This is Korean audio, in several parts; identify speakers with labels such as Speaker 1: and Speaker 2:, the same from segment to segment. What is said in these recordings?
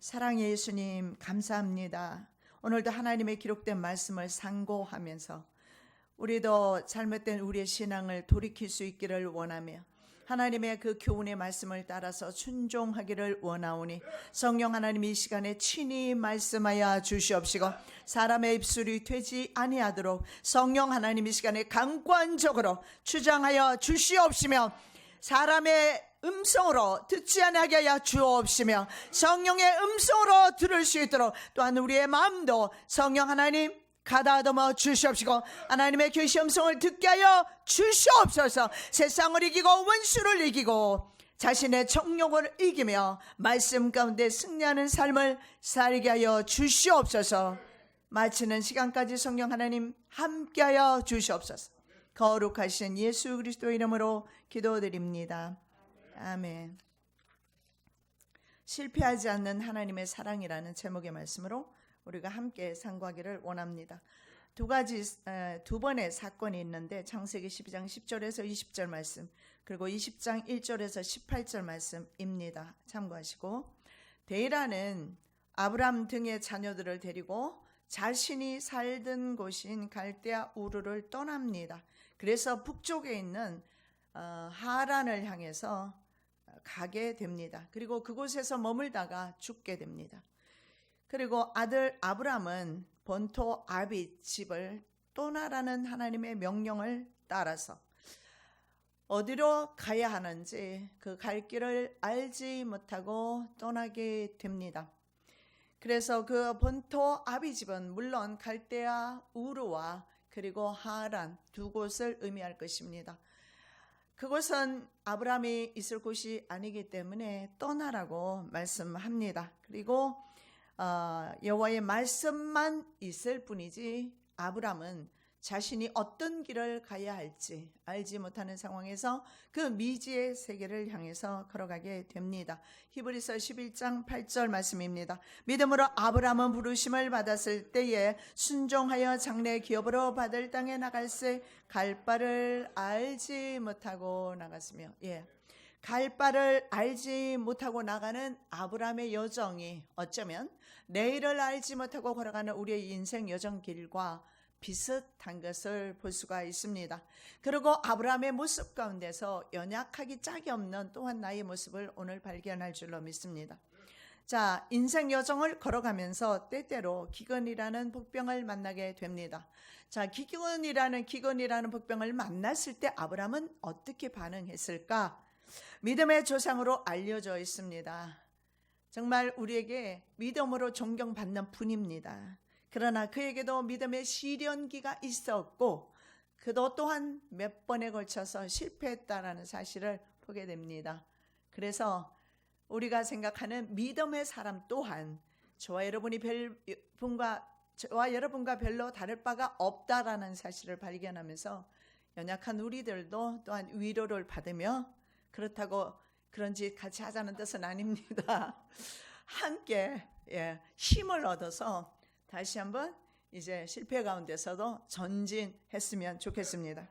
Speaker 1: 사랑의 예수님 감사합니다. 오늘도 하나님의 기록된 말씀을 상고하면서 우리도 잘못된 우리의 신앙을 돌이킬 수 있기를 원하며 하나님의 그 교훈의 말씀을 따라서 순종하기를 원하오니 성령 하나님 이 시간에 친히 말씀하여 주시옵시고 사람의 입술이 되지 아니하도록 성령 하나님 이 시간에 강권적으로 주장하여 주시옵시며 사람의 음성으로 듣지 아니하게 하여 주옵시며 성령의 음성으로 들을 수 있도록 또한 우리의 마음도 성령 하나님 가다듬어 주시옵시고 하나님의 계시 음성을 듣게 하여 주시옵소서. 세상을 이기고 원수를 이기고 자신의 정욕을 이기며 말씀 가운데 승리하는 삶을 살게 하여 주시옵소서. 마치는 시간까지 성령 하나님 함께 하여 주시옵소서. 거룩하신 예수 그리스도 이름으로 기도드립니다. 아멘. 실패하지 않는 하나님의 사랑이라는 제목의 말씀으로 우리가 함께 상고하기를 원합니다. 두 번의 사건이 있는데 창세기 12장 10절에서 20절 말씀 그리고 20장 1절에서 18절 말씀입니다. 참고하시고 데이라는 아브람 등의 자녀들을 데리고 자신이 살던 곳인 갈대아 우르를 떠납니다. 그래서 북쪽에 있는 하란을 향해서 가게 됩니다. 그리고 그곳에서 머물다가 죽게 됩니다. 그리고 아들 아브람은 본토 아비 집을 떠나라는 하나님의 명령을 따라서 어디로 가야 하는지 그 갈 길을 알지 못하고 떠나게 됩니다. 그래서 그 본토 아비 집은 물론 갈대아 우르와 그리고 하란 두 곳을 의미할 것입니다. 그곳은 아브람이 있을 곳이 아니기 때문에 떠나라고 말씀합니다. 그리고 여호와의 말씀만 있을 뿐이지 아브람은 자신이 어떤 길을 가야 할지 알지 못하는 상황에서 그 미지의 세계를 향해서 걸어가게 됩니다. 히브리서 11장 8절 말씀입니다. 믿음으로 아브람은 부르심을 받았을 때에 순종하여 장래 기업으로 받을 땅에 나갈새 갈 바를 알지 못하고 나갔으며 갈 바를 알지 못하고 나가는 아브람의 여정이 어쩌면 내일을 알지 못하고 걸어가는 우리의 인생 여정 길과 비슷한 것을 볼 수가 있습니다. 그리고 아브라함의 모습 가운데서 연약하기 짝이 없는 또한 나의 모습을 오늘 발견할 줄로 믿습니다. 자, 인생 여정을 걸어가면서 때때로 기근이라는 복병을 만나게 됩니다. 자, 기근이라는 복병을 만났을 때 아브라함은 어떻게 반응했을까? 믿음의 조상으로 알려져 있습니다. 정말 우리에게 믿음으로 존경받는 분입니다. 그러나 그에게도 믿음의 시련기가 있었고 그도 또한 몇 번에 걸쳐서 실패했다라는 사실을 보게 됩니다. 그래서 우리가 생각하는 믿음의 사람 또한 저와 여러분과 별로 다를 바가 없다라는 사실을 발견하면서 연약한 우리들도 또한 위로를 받으며 그렇다고 그런 짓 같이 하자는 뜻은 아닙니다. 함께 힘을 얻어서 다시 한번 이제 실패 가운데서도 전진했으면 좋겠습니다.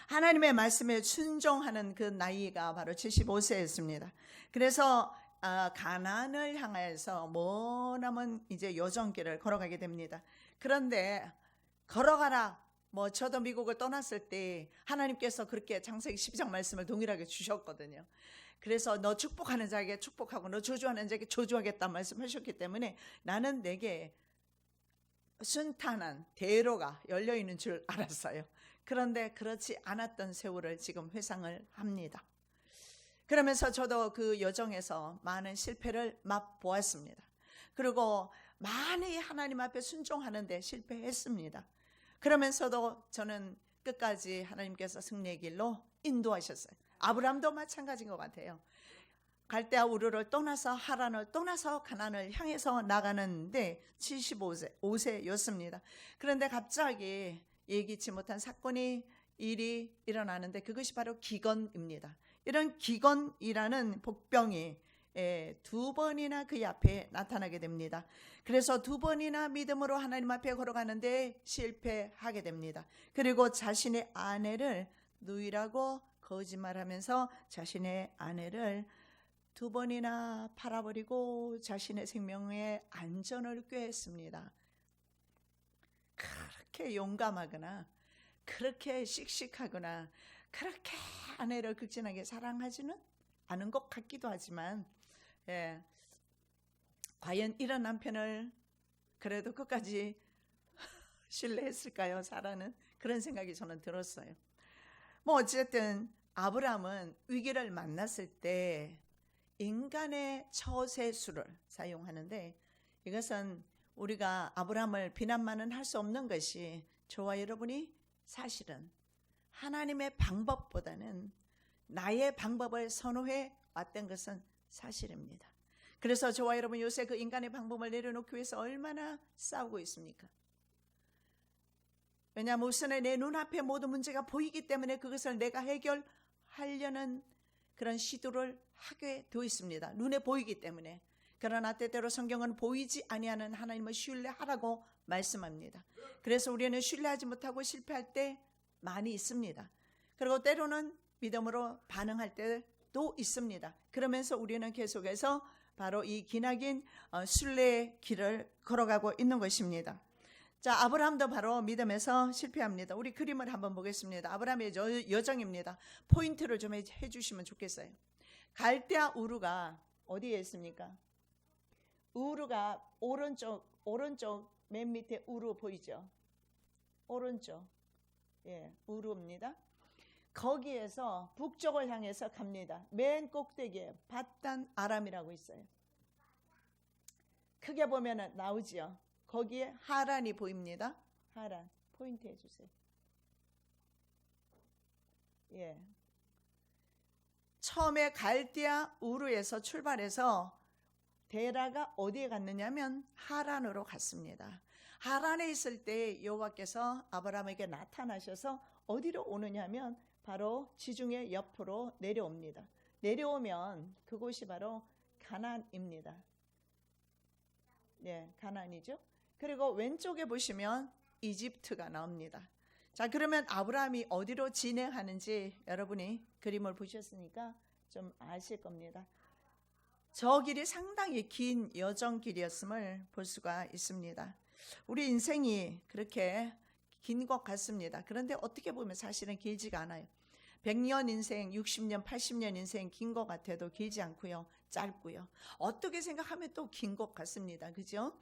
Speaker 1: 하나님의 말씀에 순종하는 그 나이가 바로 75세였습니다. 그래서 가나안을 향해서 머나먼 이제 여정길을 걸어가게 됩니다. 그런데 걸어가라. 저도 미국을 떠났을 때 하나님께서 그렇게 창세기 12장 말씀을 동일하게 주셨거든요. 그래서 너 축복하는 자에게 축복하고 너 저주하는 자에게 저주하겠다 말씀하셨기 때문에 나는 내게 순탄한 대로가 열려있는 줄 알았어요. 그런데 그렇지 않았던 세월을 지금 회상을 합니다. 그러면서 저도 그 여정에서 많은 실패를 맛보았습니다. 그리고 많이 하나님 앞에 순종하는데 실패했습니다. 그러면서도 저는 끝까지 하나님께서 승리의 길로 인도하셨어요. 아브람도 마찬가지인 것 같아요. 갈대아 우르를 떠나서 하란을 떠나서 가나안을 향해서 나가는데 75세였습니다. 그런데 갑자기 예기치 못한 일이 일어나는데 그것이 바로 기근입니다. 이런 기근이라는 복병이 두 번이나 그 앞에 나타나게 됩니다. 그래서 두 번이나 믿음으로 하나님 앞에 걸어가는데 실패하게 됩니다. 그리고 자신의 아내를 누이라고 거짓말하면서 자신의 아내를 두 번이나 팔아버리고 자신의 생명의 안전을 꾀했습니다. 그렇게 용감하거나 그렇게 씩씩하거나 그렇게 아내를 극진하게 사랑하지는 않은 것 같기도 하지만, 과연 이런 남편을 그래도 끝까지 신뢰했을까요? 사라는 그런 생각이 저는 들었어요. 뭐 어쨌든 아브라함은 위기를 만났을 때 인간의 처세술을 사용하는데, 이것은 우리가 아브라함을 비난만은 할 수 없는 것이, 저와 여러분이 사실은 하나님의 방법보다는 나의 방법을 선호해 왔던 것은 사실입니다. 그래서 저와 여러분 요새 그 인간의 방법을 내려놓기 위해서 얼마나 싸우고 있습니까? 왜냐하면 우선에 내 눈앞에 모든 문제가 보이기 때문에 그것을 내가 해결하려는 그런 시도를 하게 되어 있습니다. 눈에 보이기 때문에. 그러나 때때로 성경은 보이지 아니하는 하나님을 신뢰하라고 말씀합니다. 그래서 우리는 신뢰하지 못하고 실패할 때 많이 있습니다. 그리고 때로는 믿음으로 반응할 때도 있습니다. 그러면서 우리는 계속해서 바로 이 기나긴 신뢰의 길을 걸어가고 있는 것입니다. 자, 아브라함도 바로 믿음에서 실패합니다. 우리 그림을 한번 보겠습니다. 아브라함의 여정입니다. 포인트를 좀 해주시면 좋겠어요. 갈대아 우르가 어디에 있습니까? 우르가 오른쪽 맨 밑에 우르 보이죠? 오른쪽, 우르입니다. 거기에서 북쪽을 향해서 갑니다. 맨 꼭대기에 밧단 아람이라고 있어요. 크게 보면 나오지요. 거기에 하란이 보입니다. 하란, 포인트 해주세요. 처음에 갈대아 우르에서 출발해서 데라가 어디에 갔느냐면 하란으로 갔습니다. 하란에 있을 때 여호와께서 아브라함에게 나타나셔서 어디로 오느냐면 바로 지중해 옆으로 내려옵니다. 내려오면 그곳이 바로 가나안입니다. 가나안이죠. 그리고 왼쪽에 보시면 이집트가 나옵니다. 자, 그러면 아브라함이 어디로 진행하는지 여러분이 그림을 보셨으니까 좀 아실 겁니다. 저 길이 상당히 긴 여정길이었음을 볼 수가 있습니다. 우리 인생이 그렇게 긴 것 같습니다. 그런데 어떻게 보면 사실은 길지가 않아요. 100년 인생, 60년, 80년 인생 긴 것 같아도 길지 않고요. 짧고요. 어떻게 생각하면 또 긴 것 같습니다. 그죠?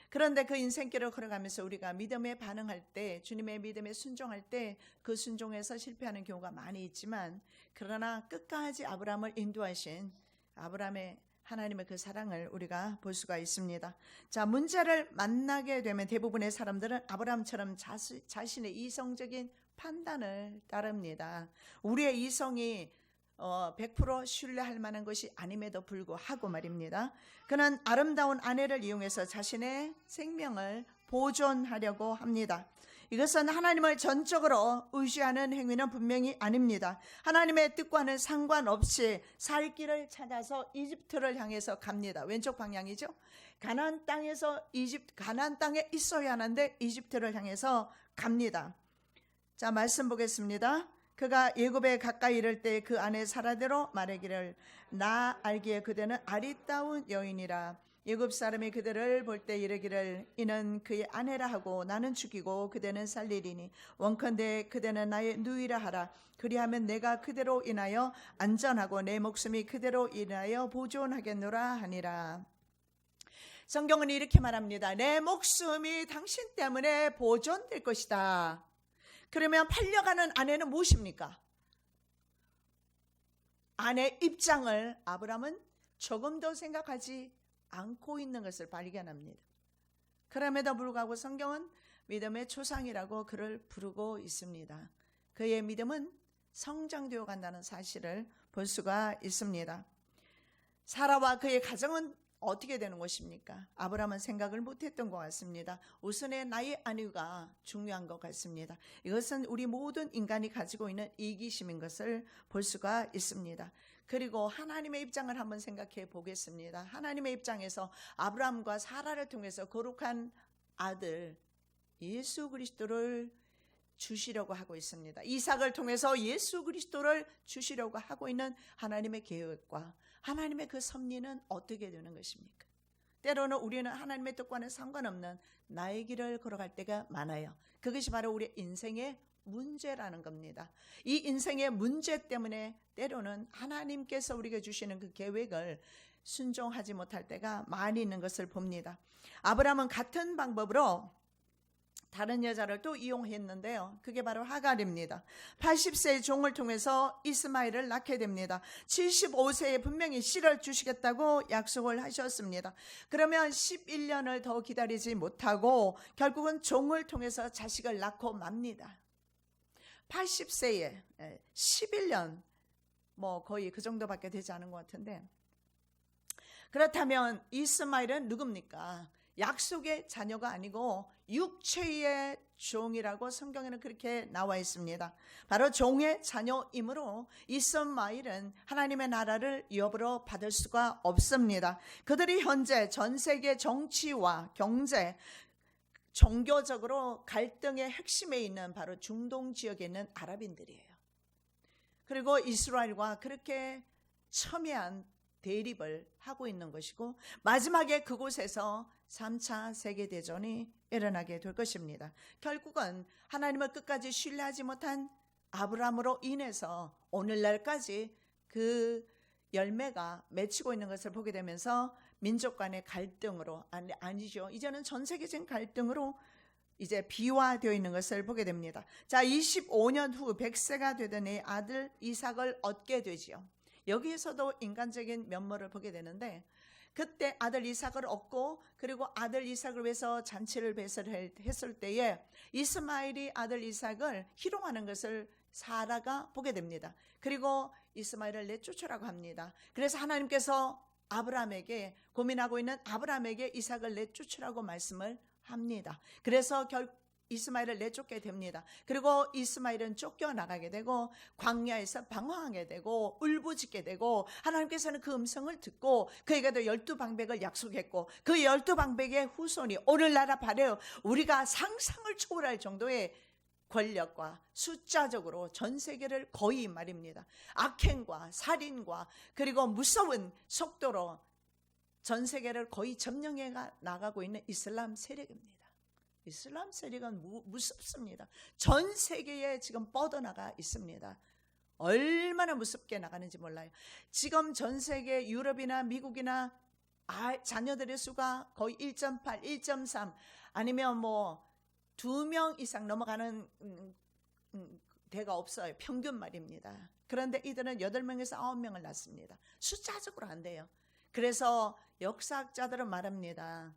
Speaker 1: 그런데 그 인생길을 걸어가면서 우리가 믿음에 반응할 때, 주님의 믿음에 순종할 때 그 순종에서 실패하는 경우가 많이 있지만, 그러나 끝까지 아브라함을 인도하신 아브라함의 하나님의 그 사랑을 우리가 볼 수가 있습니다. 자, 문제를 만나게 되면 대부분의 사람들은 아브라함처럼 자신의 이성적인 판단을 따릅니다. 우리의 이성이 100% 신뢰할 만한 것이 아님에도 불구하고 말입니다. 그는 아름다운 아내를 이용해서 자신의 생명을 보존하려고 합니다. 이것은 하나님을 전적으로 의지하는 행위는 분명히 아닙니다. 하나님의 뜻과는 상관없이 살 길을 찾아서 이집트를 향해서 갑니다. 왼쪽 방향이죠. 가나안 땅에 있어야 하는데 이집트를 향해서 갑니다. 자, 말씀 보겠습니다. 그가 예굽에 가까이 이를 때 그 아내 사라대로 말하기를, 나 알기에 그대는 아리따운 여인이라. 예굽 사람이 그대를 볼 때 이르기를, 이는 그의 아내라 하고 나는 죽이고 그대는 살리리니 원컨대 그대는 나의 누이라 하라. 그리하면 내가 그대로 인하여 안전하고 내 목숨이 그대로 인하여 보존하겠노라 하니라. 성경은 이렇게 말합니다. 내 목숨이 당신 때문에 보존될 것이다. 그러면 팔려가는 아내는 무엇입니까? 아내의 입장을 아브라함은 조금도 생각하지 않고 있는 것을 발견합니다. 그럼에도 불구하고 성경은 믿음의 초상이라고 그를 부르고 있습니다. 그의 믿음은 성장되어 간다는 사실을 볼 수가 있습니다. 사라와 그의 가정은 어떻게 되는 것입니까? 아브라함은 생각을 못했던 것 같습니다. 우선의 나의 아내가 중요한 것 같습니다. 이것은 우리 모든 인간이 가지고 있는 이기심인 것을 볼 수가 있습니다. 그리고 하나님의 입장을 한번 생각해 보겠습니다. 하나님의 입장에서 아브라함과 사라를 통해서 거룩한 아들 예수 그리스도를 주시려고 하고 있습니다. 이삭을 통해서 예수 그리스도를 주시려고 하고 있는 하나님의 계획과 하나님의 그 섭리는 어떻게 되는 것입니까? 때로는 우리는 하나님의 뜻과는 상관없는 나의 길을 걸어갈 때가 많아요. 그것이 바로 우리 인생의 문제라는 겁니다. 이 인생의 문제 때문에 때로는 하나님께서 우리에게 주시는 그 계획을 순종하지 못할 때가 많이 있는 것을 봅니다. 아브라함은 같은 방법으로 다른 여자를 또 이용했는데요. 그게 바로 하갈입니다. 80세의 종을 통해서 이스마엘을 낳게 됩니다. 75세에 분명히 씨를 주시겠다고 약속을 하셨습니다. 그러면 11년을 더 기다리지 못하고 결국은 종을 통해서 자식을 낳고 맙니다. 80세에 11년 거의 그 정도밖에 되지 않은 것 같은데, 그렇다면 이스마엘은 누굽니까? 약속의 자녀가 아니고 육체의 종이라고 성경에는 그렇게 나와 있습니다. 바로 종의 자녀이므로 이스마엘은 하나님의 나라를 유업으로 받을 수가 없습니다. 그들이 현재 전 세계 정치와 경제, 종교적으로 갈등의 핵심에 있는 바로 중동 지역에 있는 아랍인들이에요. 그리고 이스라엘과 그렇게 첨예한 대립을 하고 있는 것이고, 마지막에 그곳에서 3차 세계대전이 일어나게 될 것입니다. 결국은 하나님을 끝까지 신뢰하지 못한 아브라함으로 인해서 오늘날까지 그 열매가 맺히고 있는 것을 보게 되면서 민족 간의 갈등으로, 아니죠, 이제는 전 세계적인 갈등으로 이제 비화되어 있는 것을 보게 됩니다. 자, 25년 후 100세가 되던 이 아들 이삭을 얻게 되지요. 여기에서도 인간적인 면모를 보게 되는데, 그때 아들 이삭을 얻고 그리고 아들 이삭을 위해서 잔치를 배설했을 때에 이스마엘이 아들 이삭을 희롱하는 것을 사라가 보게 됩니다. 그리고 이스마엘을 내쫓으라고 합니다. 그래서 하나님께서 아브라함에게, 고민하고 있는 아브라함에게 이삭을 내쫓으라고 말씀을 합니다. 그래서 이스마엘을 내쫓게 됩니다. 그리고 이스마엘은 쫓겨나가게 되고 광야에서 방황하게 되고 울부짖게 되고, 하나님께서는 그 음성을 듣고 그에게도 12방백을 약속했고, 그 12방백의 후손이 오늘날 바로 우리가 상상을 초월할 정도의 권력과 숫자적으로 전 세계를 거의 말입니다, 악행과 살인과 그리고 무서운 속도로 전 세계를 거의 점령해 나가고 있는 이슬람 세력입니다. 이슬람 세력은 무섭습니다. 전 세계에 지금 뻗어나가 있습니다. 얼마나 무섭게 나가는지 몰라요. 지금 전 세계 유럽이나 미국이나 자녀들의 수가 거의 1.8, 1.3 아니면 2명 이상 넘어가는 데가 없어요. 평균 말입니다. 그런데 이들은 8명에서 9명을 낳습니다. 숫자적으로 안 돼요. 그래서 역사학자들은 말합니다.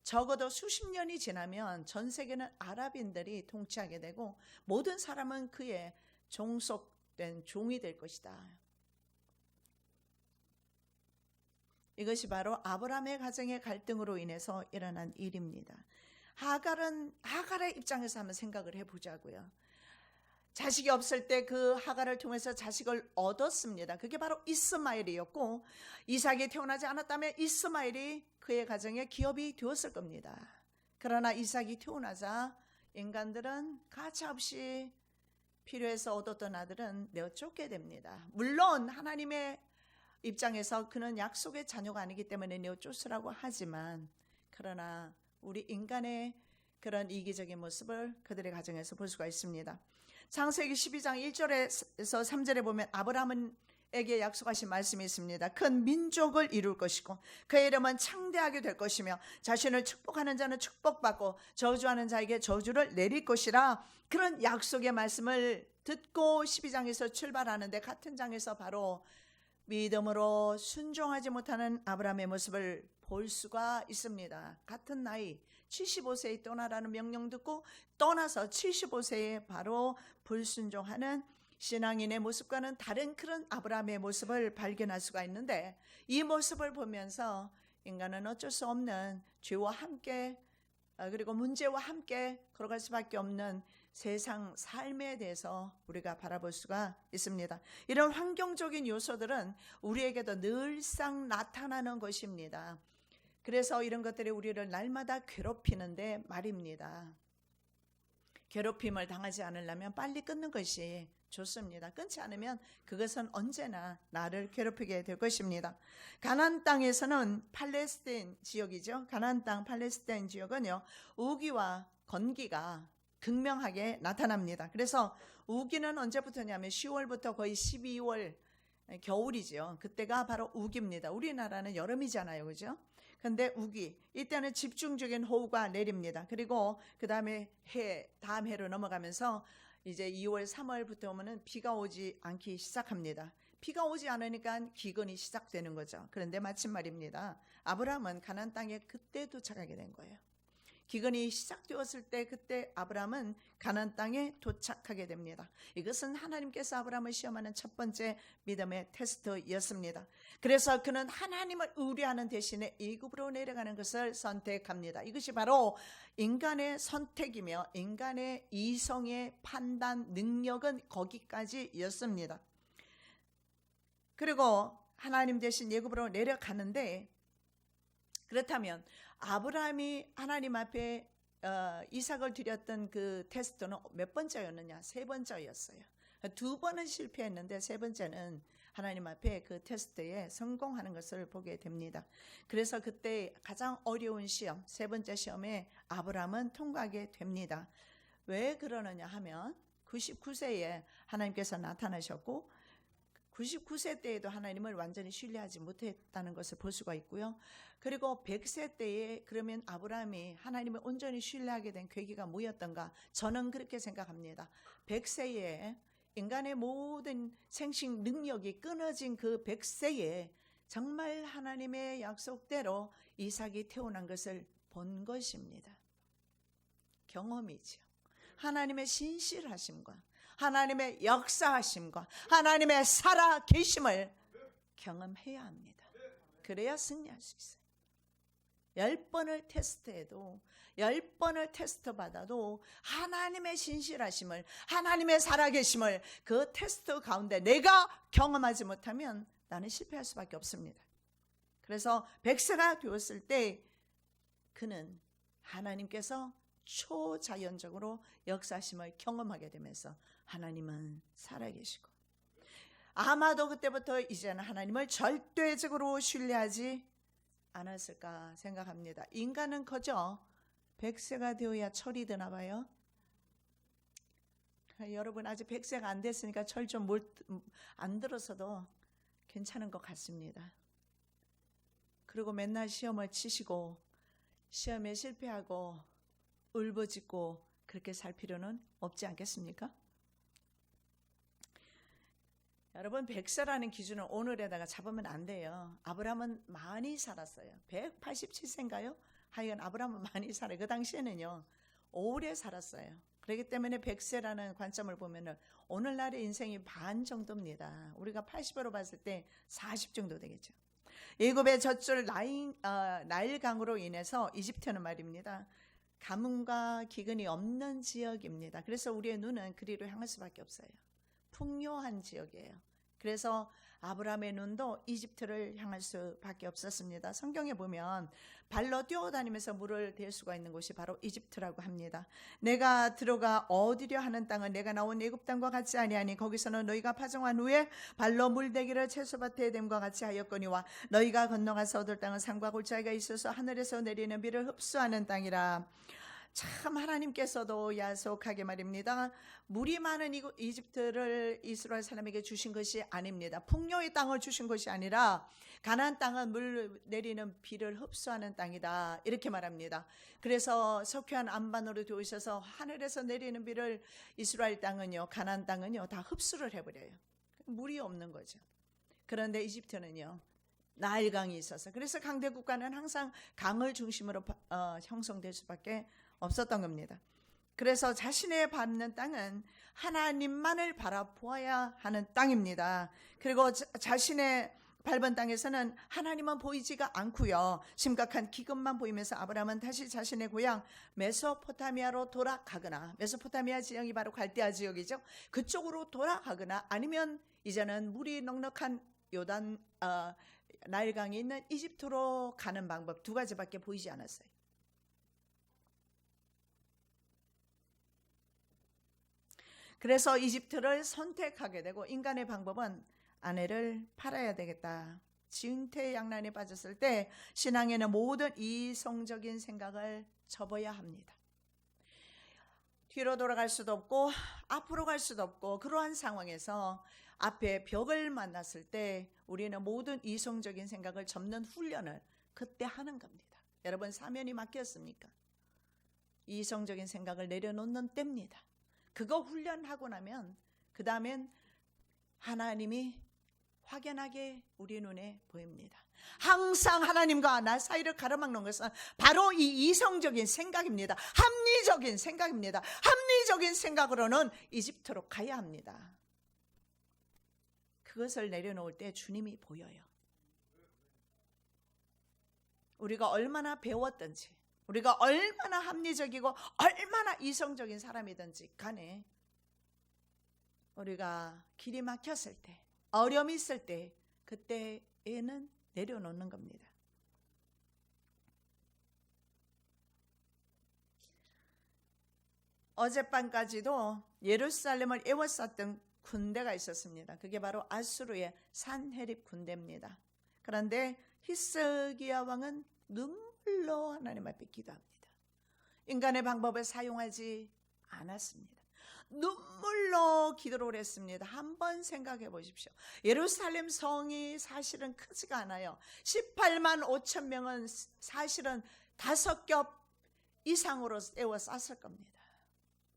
Speaker 1: 적어도 수십 년이 지나면 전 세계는 아랍인들이 통치하게 되고 모든 사람은 그의 종속된 종이 될 것이다. 이것이 바로 아브라함의 가정의 갈등으로 인해서 일어난 일입니다. 하갈의 입장에서 한번 생각을 해보자고요. 자식이 없을 때 그 하갈을 통해서 자식을 얻었습니다. 그게 바로 이스마엘이었고, 이삭이 태어나지 않았다면 이스마엘이 그의 가정의 기업이 되었을 겁니다. 그러나 이삭이 태어나자 인간들은 가차없이 필요해서 얻었던 아들은 내어쫓게 됩니다. 물론 하나님의 입장에서 그는 약속의 자녀가 아니기 때문에 내어쫓으라고 하지만, 그러나 우리 인간의 그런 이기적인 모습을 그들의 가정에서 볼 수가 있습니다. 창세기 12장 1절에서 3절에 보면 아브라함에게 약속하신 말씀이 있습니다. 큰 민족을 이룰 것이고 그의 이름은 창대하게 될 것이며 자신을 축복하는 자는 축복받고 저주하는 자에게 저주를 내릴 것이라. 그런 약속의 말씀을 듣고 12장에서 출발하는데, 같은 장에서 바로 믿음으로 순종하지 못하는 아브라함의 모습을 볼 수가 있습니다. 같은 나이 75세에 떠나라는 명령 듣고 떠나서 75세에 바로 불순종하는 신앙인의 모습과는 다른 그런 아브라함의 모습을 발견할 수가 있는데, 이 모습을 보면서 인간은 어쩔 수 없는 죄와 함께 그리고 문제와 함께 걸어갈 수밖에 없는 세상 삶에 대해서 우리가 바라볼 수가 있습니다. 이런 환경적인 요소들은 우리에게도 늘상 나타나는 것입니다. 그래서 이런 것들이 우리를 날마다 괴롭히는데 말입니다. 괴롭힘을 당하지 않으려면 빨리 끊는 것이 좋습니다. 끊지 않으면 그것은 언제나 나를 괴롭히게 될 것입니다. 가나안 땅에서는 팔레스타인 지역이죠. 가나안 땅 팔레스타인 지역은요, 우기와 건기가 극명하게 나타납니다. 그래서 우기는 언제부터냐면 10월부터 거의 12월 겨울이죠. 그때가 바로 우기입니다. 우리나라는 여름이잖아요, 그죠? 근데 우기, 이때는 집중적인 호우가 내립니다. 그리고 그 다음에 다음 해로 넘어가면서 이제 2월, 3월부터 오면은 비가 오지 않기 시작합니다. 비가 오지 않으니까 기근이 시작되는 거죠. 그런데 마침 말입니다. 아브라함은 가나안 땅에 그때 도착하게 된 거예요. 기근이 시작되었을 때 그때 아브라함은 가나안 땅에 도착하게 됩니다. 이것은 하나님께서 아브라함을 시험하는 첫 번째 믿음의 테스트였습니다. 그래서 그는 하나님을 의뢰하는 대신에 애굽으로 내려가는 것을 선택합니다. 이것이 바로 인간의 선택이며 인간의 이성의 판단 능력은 거기까지였습니다. 그리고 하나님 대신 애굽으로 내려가는데, 그렇다면 아브라함이 하나님 앞에 이삭을 드렸던 그 테스트는 몇 번째였느냐? 3번째였어요. 2번은 실패했는데 3번째는 하나님 앞에 그 테스트에 성공하는 것을 보게 됩니다. 그래서 그때 가장 어려운 시험, 3번째 시험에 아브라함은 통과하게 됩니다. 왜 그러느냐 하면 99세에 하나님께서 나타나셨고 99세 때에도 하나님을 완전히 신뢰하지 못했다는 것을 볼 수가 있고요. 그리고 100세 때에 그러면 아브라함이 하나님을 온전히 신뢰하게 된 계기가 뭐였던가? 저는 그렇게 생각합니다. 100세에 인간의 모든 생식 능력이 끊어진 그 100세에 정말 하나님의 약속대로 이삭이 태어난 것을 본 것입니다. 경험이죠. 하나님의 신실하심과 하나님의 역사하심과 하나님의 살아계심을 경험해야 합니다. 그래야 승리할 수 있어요. 10번을 테스트해도 10번을 테스트 받아도 하나님의 신실하심을 하나님의 살아계심을 그 테스트 가운데 내가 경험하지 못하면 나는 실패할 수밖에 없습니다. 그래서 100세가 되었을 때 그는 하나님께서 초자연적으로 역사심을 경험하게 되면서 하나님은 살아계시고 아마도 그때부터 이제는 하나님을 절대적으로 신뢰하지 않았을까 생각합니다. 인간은 그저 100세가 되어야 철이 드나 봐요. 여러분 아직 100세가 안 됐으니까 철 좀 안 들어서도 괜찮은 것 같습니다. 그리고 맨날 시험을 치시고 시험에 실패하고 울부짖고 그렇게 살 필요는 없지 않겠습니까? 여러분 100세라는 기준을 오늘에다가 잡으면 안 돼요. 아브라함은 많이 살았어요. 187세인가요? 하여간 아브라함은 많이 살아요. 그 당시에는요 오래 살았어요. 그렇기 때문에 100세라는 관점을 보면 오늘날의 인생이 반 정도입니다. 우리가 80으로 봤을 때 40 정도 되겠죠. 애굽의 젖줄 나일강으로 인해서 이집트는 말입니다. 가뭄과 기근이 없는 지역입니다. 그래서 우리의 눈은 그리로 향할 수밖에 없어요. 풍요한 지역이에요. 그래서 아브라함의 눈도 이집트를 향할 수밖에 없었습니다. 성경에 보면 발로 뛰어다니면서 물을 댈 수가 있는 곳이 바로 이집트라고 합니다. 내가 들어가 얻으려 하는 땅은 내가 나온 애굽 땅과 같지 아니하니 거기서는 너희가 파종한 후에 발로 물대기를 채소밭에 댐과 같이 하였거니와 너희가 건너가서 얻을 땅은 산과 골짜기가 있어서 하늘에서 내리는 비를 흡수하는 땅이라. 참 하나님께서도 야속하게 말입니다. 물이 많은 이집트를 이스라엘 사람에게 주신 것이 아닙니다. 풍요의 땅을 주신 것이 아니라 가나안 땅은 물 내리는 비를 흡수하는 땅이다 이렇게 말합니다. 그래서 석회한 안반으로 되어 있어서 하늘에서 내리는 비를 이스라엘 땅은요 가나안 땅은요 다 흡수를 해버려요. 물이 없는 거죠. 그런데 이집트는요 나일강이 있어서 그래서 강대 국가는 항상 강을 중심으로 형성될 수밖에 없었던 겁니다. 그래서 자신의 밟는 땅은 하나님만을 바라보아야 하는 땅입니다. 그리고 자신의 밟은 땅에서는 하나님은 보이지가 않고요. 심각한 기근만 보이면서 아브라함은 다시 자신의 고향 메소포타미아로 돌아가거나 메소포타미아 지역이 바로 갈대아 지역이죠. 그쪽으로 돌아가거나 아니면 이제는 물이 넉넉한 요단 나일강이 있는 이집트로 가는 방법 두 가지밖에 보이지 않았어요. 그래서 이집트를 선택하게 되고 인간의 방법은 아내를 팔아야 되겠다. 진퇴양난에 빠졌을 때 신앙에는 모든 이성적인 생각을 접어야 합니다. 뒤로 돌아갈 수도 없고 앞으로 갈 수도 없고 그러한 상황에서 앞에 벽을 만났을 때 우리는 모든 이성적인 생각을 접는 훈련을 그때 하는 겁니다. 여러분 사면이 막혔습니까? 이성적인 생각을 내려놓는 때입니다. 그거 훈련하고 나면 그 다음엔 하나님이 확연하게 우리 눈에 보입니다. 항상 하나님과 나 사이를 가로막는 것은 바로 이 이성적인 생각입니다. 합리적인 생각입니다. 합리적인 생각으로는 이집트로 가야 합니다. 그것을 내려놓을 때 주님이 보여요. 우리가 얼마나 배웠든지, 우리가 얼마나 합리적이고 얼마나 이성적인 사람이든지 간에 우리가 길이 막혔을 때, 어려움이 있을 때 그때에는 내려놓는 겁니다. 어젯밤까지도 예루살렘을 에워쌌던 군대가 있었습니다. 그게 바로 아수르의 산헤립 군대입니다. 그런데 히스기야 왕은 눈물로 하나님 앞에 기도합니다. 인간의 방법을 사용하지 않았습니다. 눈물로 기도를 했습니다. 한번 생각해 보십시오. 예루살렘 성이 사실은 크지가 않아요. 18만 5천 명은 사실은 5겹 이상으로 에워쌌을 겁니다.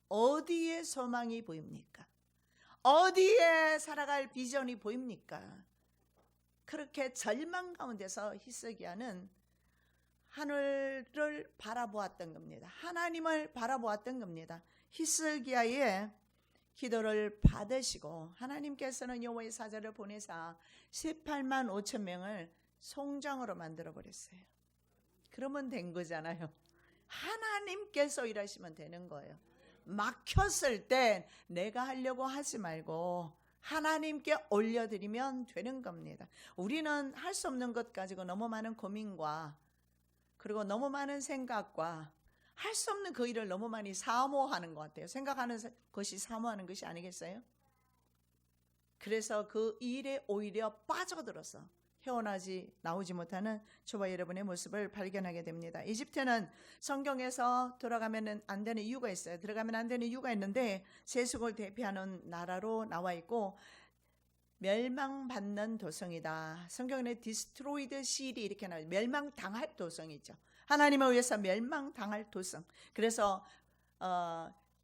Speaker 1: 어디에 소망이 보입니까? 어디에 살아갈 비전이 보입니까? 그렇게 절망 가운데서 히스기야는 하늘을 바라보았던 겁니다. 하나님을 바라보았던 겁니다. 히스기야의 기도를 받으시고 하나님께서는 여호와의 사자를 보내사 18만 5천 명을 송장으로 만들어 버렸어요. 그러면 된 거잖아요. 하나님께서 일하시면 되는 거예요. 막혔을 때 내가 하려고 하지 말고 하나님께 올려드리면 되는 겁니다. 우리는 할 수 없는 것 가지고 너무 많은 고민과 그리고 너무 많은 생각과 할 수 없는 그 일을 너무 많이 사모하는 것 같아요. 생각하는 것이 사모하는 것이 아니겠어요? 그래서 그 일에 오히려 빠져들어서 헤어나지 나오지 못하는 저와 여러분의 모습을 발견하게 됩니다. 이집트는 성경에서 들어가면 안 되는 이유가 있어요. 들어가면 안 되는 이유가 있는데 세속을 대표하는 나라로 나와 있고 멸망받는 도성이다. 성경에 디스트로이드 시리 이렇게 나와요. 멸망당할 도성이죠. 하나님을 위해서 멸망당할 도성. 그래서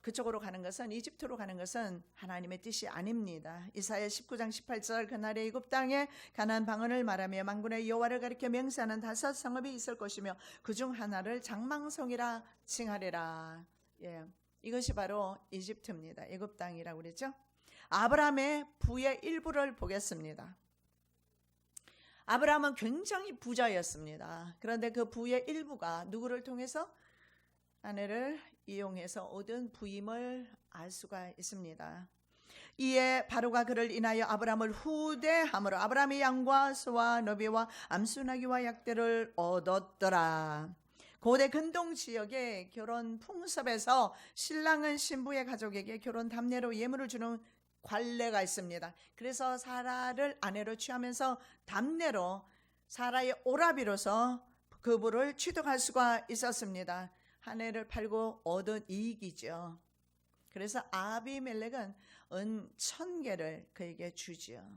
Speaker 1: 그쪽으로 가는 것은 이집트로 가는 것은 하나님의 뜻이 아닙니다. 이사야 19장 18절 그날에 애굽 땅에 가나안 방언을 말하며 만군의 여호와를 가리켜 맹세하는 5 성읍이 있을 것이며 그중 하나를 장망성이라 칭하리라. 예, 이것이 바로 이집트입니다. 애굽 땅이라고 그랬죠. 아브라함의 부의 일부를 보겠습니다. 아브라함은 굉장히 부자였습니다. 그런데 그 부의 일부가 누구를 통해서 아내를 이용해서 얻은 부임을 알 수가 있습니다. 이에 바로가 그를 인하여 아브라함을 후대함으로 아브라함이 양과 소와 너비와 암수나기와 약대를 얻었더라. 고대 근동 지역의 결혼 풍습에서 신랑은 신부의 가족에게 결혼 답례로 예물을 주는 관례가 있습니다. 그래서 사라를 아내로 취하면서 답례로 사라의 오라비로서 그 부를 취득할 수가 있었습니다. 한 해를 팔고 얻은 이익이죠. 그래서 아비멜렉은 은 1000개를 그에게 주지요.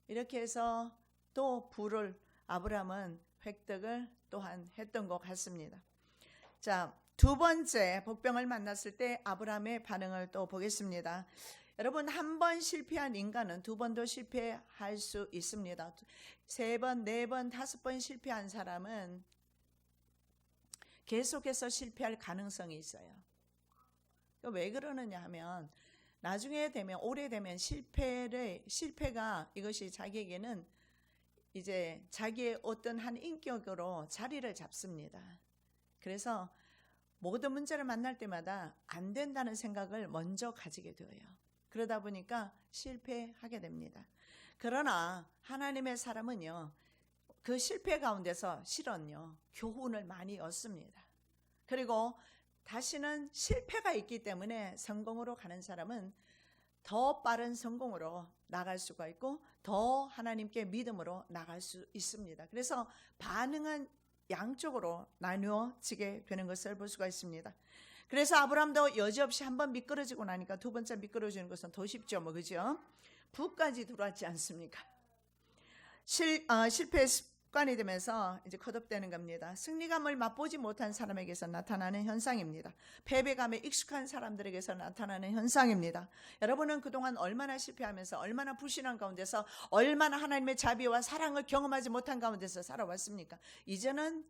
Speaker 1: 이렇게 해서 또 부를 아브라함은 획득을 또한 했던 것 같습니다. 자, 두 번째 복병을 만났을 때 아브라함의 반응을 또 보겠습니다. 여러분, 한 번 실패한 인간은 두 번도 실패할 수 있습니다. 3번, 4번, 5번 실패한 사람은 계속해서 실패할 가능성이 있어요. 왜 그러느냐 하면 나중에 되면 오래되면 실패가 이것이 자기에게는 이제 자기의 어떤 한 인격으로 자리를 잡습니다. 그래서 모든 문제를 만날 때마다 안 된다는 생각을 먼저 가지게 되어요. 그러다 보니까 실패하게 됩니다. 그러나 하나님의 사람은요, 그 실패 가운데서 실은요 교훈을 많이 얻습니다. 그리고 다시는 실패가 있기 때문에 성공으로 가는 사람은 더 빠른 성공으로 나갈 수가 있고 더 하나님께 믿음으로 나갈 수 있습니다. 그래서 반응은 양쪽으로 나누어지게 되는 것을 볼 수가 있습니다. 그래서 아브라함도 여지없이 한번 미끄러지고 나니까 두 번째 미끄러지는 것은 더 쉽죠, 뭐 그죠? 부까지 들어왔지 않습니까? 실패의 습관이 되면서 이제 거듭되는 겁니다. 승리감을 맛보지 못한 사람에게서 나타나는 현상입니다. 패배감에 익숙한 사람들에게서 나타나는 현상입니다. 여러분은 그동안 얼마나 실패하면서 얼마나 불신한 가운데서 얼마나 하나님의 자비와 사랑을 경험하지 못한 가운데서 살아왔습니까? 이제는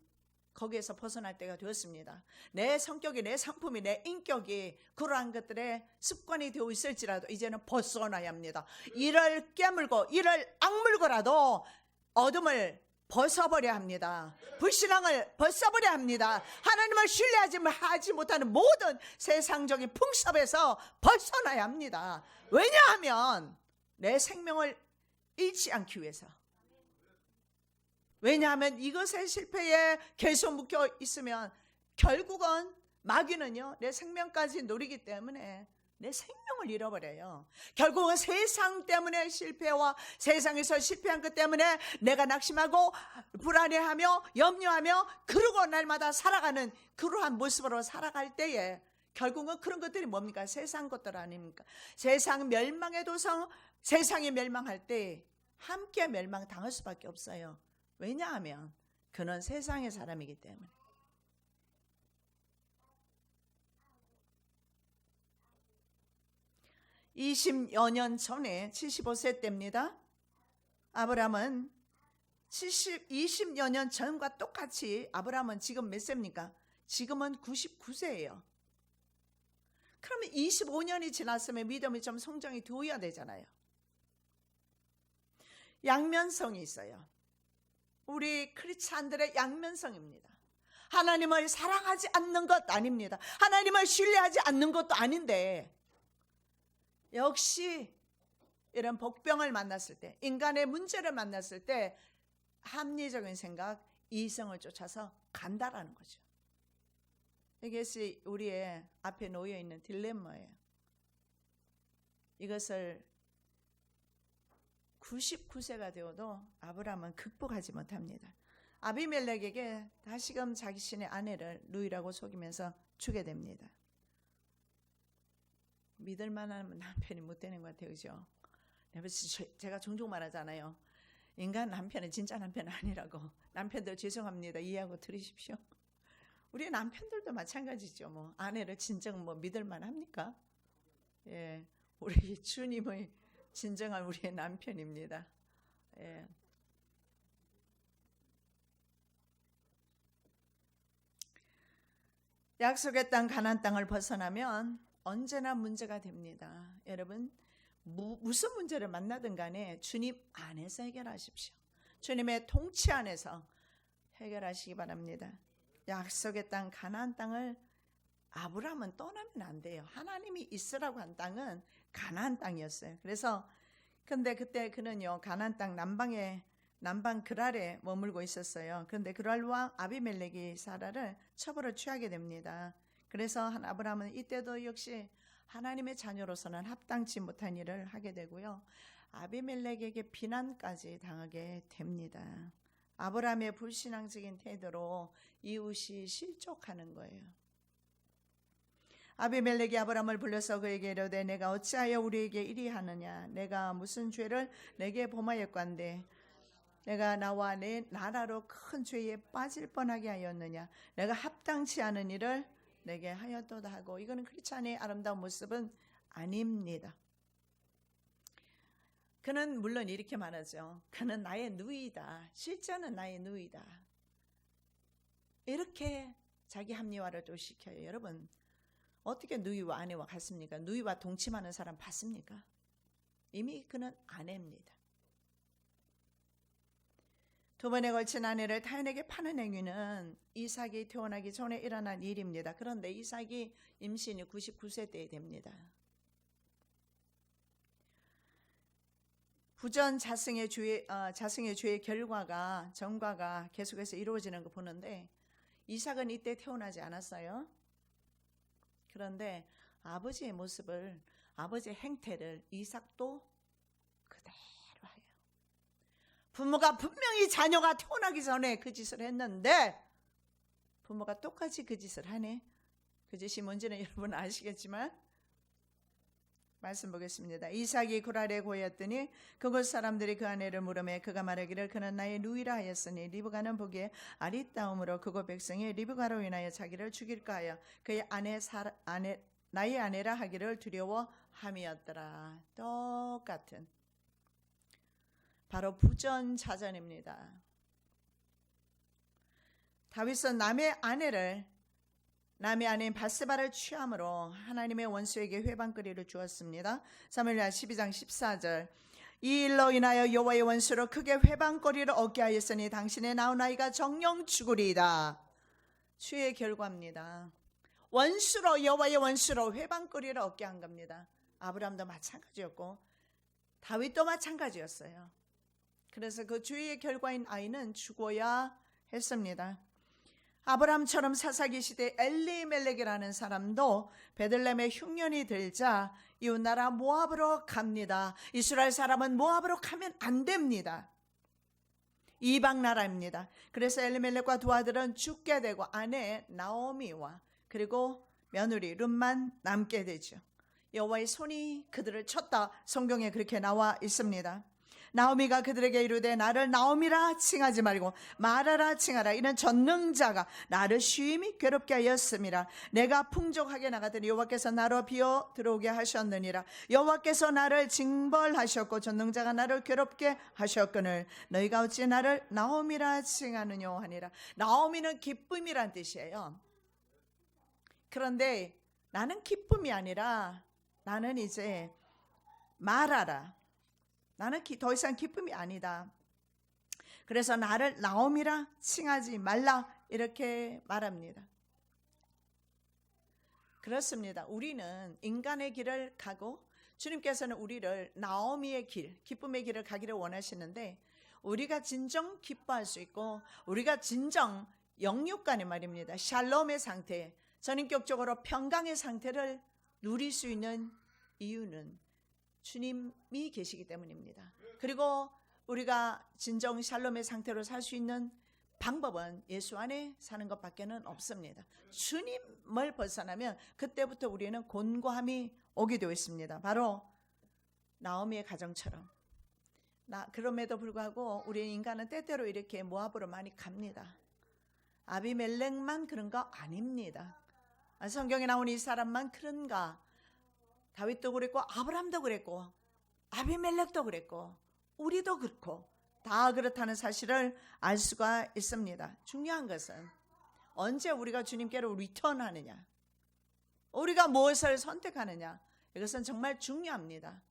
Speaker 1: 거기에서 벗어날 때가 되었습니다. 내 성격이, 내 상품이, 내 인격이 그러한 것들의 습관이 되어 있을지라도 이제는 벗어나야 합니다. 이를 깨물고 이를 악물고라도 어둠을 벗어버려야 합니다. 불신앙을 벗어버려야 합니다. 하나님을 신뢰하지 못하는 모든 세상적인 풍습에서 벗어나야 합니다. 왜냐하면 내 생명을 잃지 않기 위해서. 왜냐하면 이것의 실패에 계속 묶여 있으면 결국은 마귀는요, 내 생명까지 노리기 때문에 내 생명을 잃어버려요. 결국은 세상 때문에 실패와 세상에서 실패한 것 때문에 내가 낙심하고 불안해하며 염려하며 그러고 날마다 살아가는 그러한 모습으로 살아갈 때에 결국은 그런 것들이 뭡니까? 세상 것들 아닙니까? 세상 멸망의 도성, 세상이 멸망할 때 함께 멸망당할 수밖에 없어요. 왜냐하면 그는 세상의 사람이기 때문에. (20여 년) 전에 75세 때입니다. 아브라함은 20여 년 전과 똑같이 아브라함은 지금 몇 세입니까? 지금은 99세예요. 그러면 25년이 지났으면 믿음이 좀 성장이 되어야 되잖아요. 양면성이 있어요. 우리 크리스찬들의 양면성입니다. 하나님을 사랑하지 않는 것 아닙니다. 하나님을 신뢰하지 않는 것도 아닌데 역시 이런 복병을 만났을 때, 인간의 문제를 만났을 때 합리적인 생각, 이성을 쫓아서 간다라는 거죠. 이것이 우리의 앞에 놓여 있는 딜레마예요. 이것을 99세가 되어도 아브라함은 극복하지 못합니다. 아비멜렉에게 다시금 자신의 아내를 누이라고 속이면서 주게 됩니다. 믿을 만한 남편이 못 되는 것 같아요. 그죠? 제가 종종 말하잖아요. 인간 남편은 진짜 남편 아니라고. 남편들 죄송합니다. 이해하고 들으십시오. 우리 남편들도 마찬가지죠. 뭐 아내를 진정 뭐 믿을 만합니까? 예, 우리 주님의 진정한 우리의 남편입니다. 예. 약속의 땅 가나안 땅을 벗어나면 언제나 문제가 됩니다. 여러분 무슨 문제를 만나든 간에 주님 안에서 해결하십시오. 주님의 통치 안에서 해결하시기 바랍니다. 약속의 땅 가나안 땅을 아브라함은 떠나면 안 돼요. 하나님이 있으라고 한 땅은 가나안 땅이었어요. 그래서 근데 그때 그는요 가나안 땅 남방 그랄에 머물고 있었어요. 그런데 그랄 왕 아비멜렉이 사라를 첩으로 취하게 됩니다. 그래서 아브라함은 이때도 역시 하나님의 자녀로서는 합당치 못한 일을 하게 되고요. 아비멜렉에게 비난까지 당하게 됩니다. 아브라함의 불신앙적인 태도로 이웃이 실족하는 거예요. 아비멜렉이 아브라함을 불러서 그에게 이르되 내가 어찌하여 우리에게 이리 하느냐? 내가 무슨 죄를 내게 범하였건대? 내가 나와 내 나라로 큰 죄에 빠질 뻔하게 하였느냐? 내가 합당치 않은 일을 내게 하였도다 하고, 이거는 크리스찬의 아름다운 모습은 아닙니다. 그는 물론 이렇게 말하죠. 그는 나의 누이다. 실제는 나의 누이다. 이렇게 자기 합리화를 또 시켜요. 여러분 어떻게 누이와 아내와 같습니까? 누이와 동침하는 사람 봤습니까? 이미 그는 아내입니다. 두 번에 걸친 아내를 타인에게 파는 행위는 이삭이 태어나기 전에 일어난 일입니다. 그런데 이삭이 임신이 99세 때 됩니다. 부전 자승의 죄의 결과가 전과가 계속해서 이루어지는 거 보는데 이삭은 이때 태어나지 않았어요. 그런데 아버지의 모습을, 아버지의 행태를 이삭도 그대로 해요. 부모가 분명히 자녀가 태어나기 전에 그 짓을 했는데 부모가 똑같이 그 짓을 하네. 그 짓이 뭔지는 여러분 아시겠지만 말씀 보겠습니다. 이삭이 구랄에 고였더니 그곳 사람들이 그 아내를 물으매 그가 말하기를 그는 나의 누이라 하였으니 리브가는 보기에 아리따움으로 그곳 백성이 리브가로 인하여 자기를 죽일까 하여 그의 나의 아내라 하기를 두려워함이었더라. 똑같은 바로 부전자전입니다. 다윗은 남의 아내인 바세바를 취함으로 하나님의 원수에게 회방거리를 주었습니다. 사무엘하 12장 14절 이 일로 인하여 여호와의 원수로 크게 회방거리를 얻게 하였으니 당신의 낳은 아이가 정령 죽으리이다. 주의 결과입니다. 원수로, 여호와의 원수로 회방거리를 얻게 한 겁니다. 아브라함도 마찬가지였고 다윗도 마찬가지였어요. 그래서 그 주의 결과인 아이는 죽어야 했습니다. 아브라함처럼 사사기 시대 엘리멜렉이라는 사람도 베들레헴에 흉년이 들자 이웃나라 모압으로 갑니다. 이스라엘 사람은 모압으로 가면 안 됩니다. 이방 나라입니다. 그래서 엘리멜렉과 두 아들은 죽게 되고 아내 나오미와 그리고 며느리 룻만 남게 되죠. 여호와의 손이 그들을 쳤다. 성경에 그렇게 나와 있습니다. 나오미가 그들에게 이르되 나를 나오미라 칭하지 말고 마라라 칭하라. 이는 전능자가 나를 심히 괴롭게 하였음이라. 내가 풍족하게 나가더니 여호와께서 나로 비어 들어오게 하셨느니라. 여호와께서 나를 징벌하셨고 전능자가 나를 괴롭게 하셨거늘 너희가 어찌 나를 나오미라 칭하느뇨 하니라. 나오미는 기쁨이란 뜻이에요. 그런데 나는 기쁨이 아니라 나는 이제 마라라. 나는 더 이상 기쁨이 아니다. 그래서 나를 나오미라 칭하지 말라 이렇게 말합니다. 그렇습니다. 우리는 인간의 길을 가고 주님께서는 우리를 나오미의 길, 기쁨의 길을 가기를 원하시는데 우리가 진정 기뻐할 수 있고 우리가 진정 영육간의 말입니다. 샬롬의 상태, 전인격적으로 평강의 상태를 누릴 수 있는 이유는 주님이 계시기 때문입니다. 그리고 우리가 진정 샬롬의 상태로 살 수 있는 방법은 예수 안에 사는 것밖에는 없습니다. 주님을 벗어나면 그때부터 우리는 곤고함이 오게 되어 있습니다. 바로 나오미의 가정처럼. 그럼에도 불구하고 우리 인간은 때때로 이렇게 모압으로 많이 갑니다. 아비멜렉만 그런 거 아닙니다. 성경에 나온 이 사람만 그런가? 다윗도 그랬고 아브라함도 그랬고 아비멜렉도 그랬고 우리도 그렇고 다 그렇다는 사실을 알 수가 있습니다. 중요한 것은 언제 우리가 주님께로 리턴하느냐, 우리가 무엇을 선택하느냐, 이것은 정말 중요합니다.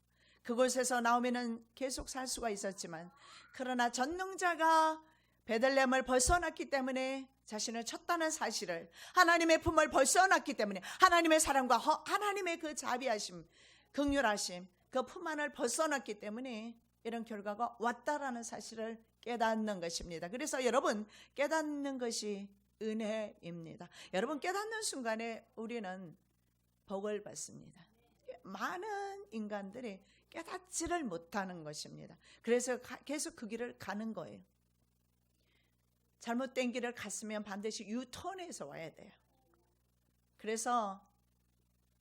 Speaker 1: 그곳에서 나오면은 계속 살 수가 있었지만 그러나 전능자가 베들레헴을 벗어났기 때문에 자신을 쳤다는 사실을, 하나님의 품을 벗어났기 때문에 하나님의 사랑과 하나님의 그 자비하심, 긍휼하심, 그 품 안을 벗어났기 때문에 이런 결과가 왔다라는 사실을 깨닫는 것입니다. 그래서 여러분, 깨닫는 것이 은혜입니다. 여러분, 깨닫는 순간에 우리는 복을 받습니다. 많은 인간들이 깨닫지를 못하는 것입니다. 그래서 계속 그 길을 가는 거예요. 잘못된 길을 갔으면 반드시 유턴해서 와야 돼요. 그래서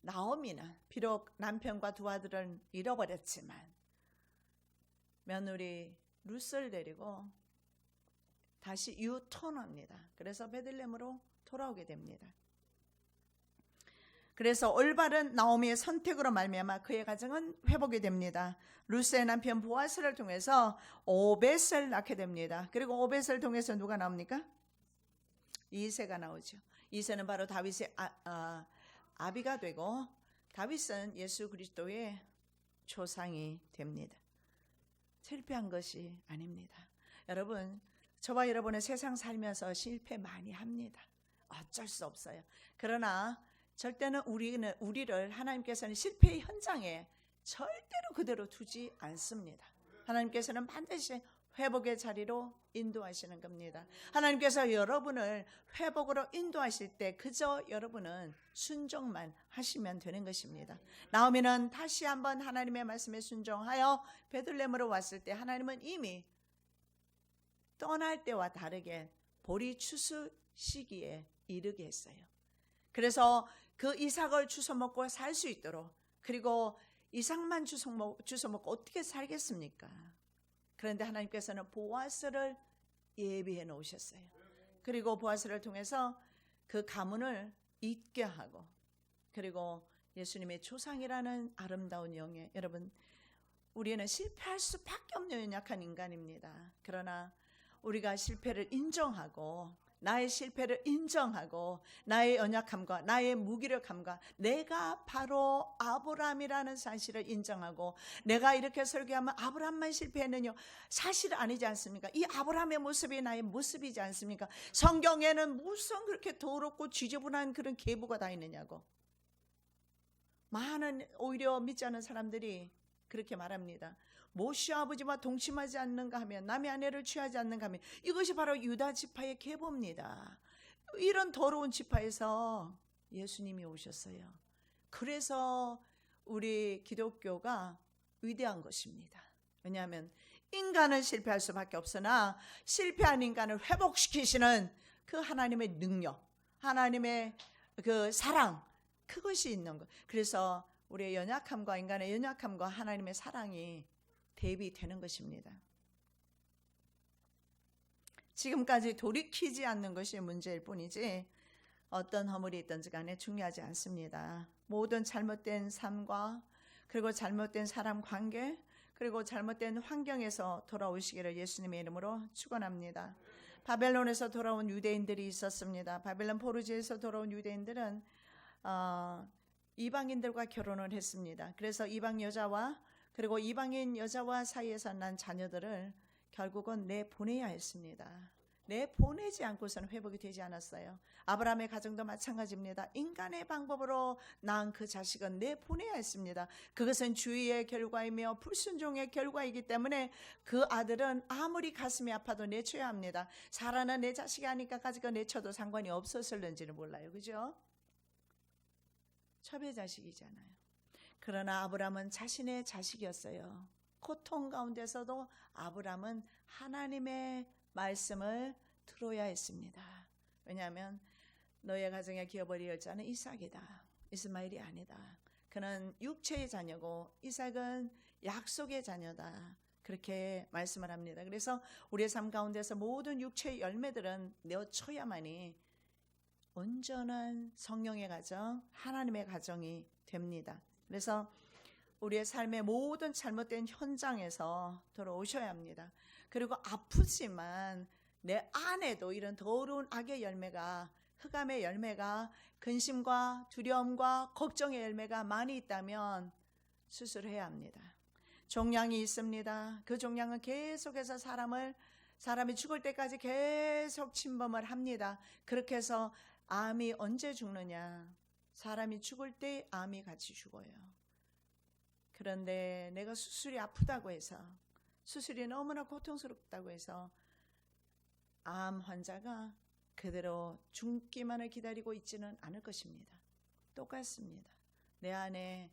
Speaker 1: 나오미는 비록 남편과 두 아들을 잃어버렸지만 며느리 룻을 데리고 다시 유턴합니다. 그래서 베들레헴으로 돌아오게 됩니다. 그래서 올바른 나오미의 선택으로 말미암아 그의 가정은 회복이 됩니다. 룻의 남편 보아스를 통해서 오벳을 낳게 됩니다. 그리고 오벳을 통해서 누가 나옵니까? 이새가 나오죠. 이새는 바로 다윗의 아비가 되고 다윗은 예수 그리스도의 조상이 됩니다. 실패한 것이 아닙니다. 여러분, 저와 여러분은 세상 살면서 실패 많이 합니다. 어쩔 수 없어요. 그러나 절대는 우리를 하나님께서는 실패의 현장에 절대로 그대로 두지 않습니다. 하나님께서는 반드시 회복의 자리로 인도하시는 겁니다. 하나님께서 여러분을 회복으로 인도하실 때 그저 여러분은 순종만 하시면 되는 것입니다. 나오미는 다시 한번 하나님의 말씀에 순종하여 베들레헴으로 왔을 때 하나님은 이미 떠날 때와 다르게 보리 추수 시기에 이르게 했어요. 그래서 그 이삭을 주워 먹고 살 수 있도록, 그리고 이삭만 주워 먹고 어떻게 살겠습니까? 그런데 하나님께서는 보아스를 예비해 놓으셨어요. 그리고 보아스를 통해서 그 가문을 잇게 하고, 그리고 예수님의 조상이라는 아름다운 영예, 여러분 우리는 실패할 수밖에 없는 연약한 인간입니다. 그러나 우리가 실패를 인정하고, 나의 실패를 인정하고, 나의 연약함과 나의 무기력함과 내가 바로 아브라함이라는 사실을 인정하고, 내가 이렇게 설교하면 아브라함만 실패했느냐, 사실 아니지 않습니까? 이 아브라함의 모습이 나의 모습이지 않습니까? 성경에는 무슨 그렇게 더럽고 지저분한 그런 계보가 다 있느냐고. 많은 오히려 믿지 않는 사람들이 그렇게 말합니다. 모시 아버지와 동침하지 않는가 하면, 남의 아내를 취하지 않는가 하면, 이것이 바로 유다 지파의 계보입니다. 이런 더러운 지파에서 예수님이 오셨어요. 그래서 우리 기독교가 위대한 것입니다. 왜냐하면 인간은 실패할 수밖에 없으나 실패한 인간을 회복시키시는 그 하나님의 능력, 하나님의 그 사랑, 그것이 있는 것. 그래서 우리의 연약함과, 인간의 연약함과 하나님의 사랑이 대비되는 것입니다. 지금까지 돌이키지 않는 것이 문제일 뿐이지 어떤 허물이 있든지 간에 중요하지 않습니다. 모든 잘못된 삶과, 그리고 잘못된 사람 관계, 그리고 잘못된 환경에서 돌아오시기를 예수님의 이름으로 축원합니다. 바벨론에서 돌아온 유대인들이 있었습니다. 바벨론 포르지에서 돌아온 유대인들은 이방인들과 결혼을 했습니다. 그래서 이방 여자와, 그리고 이방인 여자와 사이에서 난 자녀들을 결국은 내보내야 했습니다. 내보내지 않고서는 회복이 되지 않았어요. 아브라함의 가정도 마찬가지입니다. 인간의 방법으로 낳은 그 자식은 내보내야 했습니다. 그것은 주의의 결과이며 불순종의 결과이기 때문에 그 아들은 아무리 가슴이 아파도 내쳐야 합니다. 사라는 내 자식이 아니까 가지고 내쳐도 상관이 없었을는지는 몰라요. 그죠? 첩의 자식이잖아요. 그러나 아브라함은 자신의 자식이었어요. 고통 가운데서도 아브라함은 하나님의 말씀을 들어야 했습니다. 왜냐하면 너의 가정의 기업을 이을 자는 이삭이다, 이스마엘이 아니다. 그는 육체의 자녀고 이삭은 약속의 자녀다, 그렇게 말씀을 합니다. 그래서 우리의 삶 가운데서 모든 육체의 열매들은 내어쳐야만이 온전한 성령의 가정, 하나님의 가정이 됩니다. 그래서 우리의 삶의 모든 잘못된 현장에서 돌아오셔야 합니다. 그리고 아프지만 내 안에도 이런 더러운 악의 열매가, 흑암의 열매가, 근심과 두려움과 걱정의 열매가 많이 있다면 수술해야 합니다. 종양이 있습니다. 그 종양은 계속해서 사람이 죽을 때까지 계속 침범을 합니다. 그렇게 해서 암이 언제 죽느냐? 사람이 죽을 때 암이 같이 죽어요. 그런데 내가 수술이 아프다고 해서, 수술이 너무나 고통스럽다고 해서 암 환자가 그대로 죽기만을 기다리고 있지는 않을 것입니다. 똑같습니다. 내 안에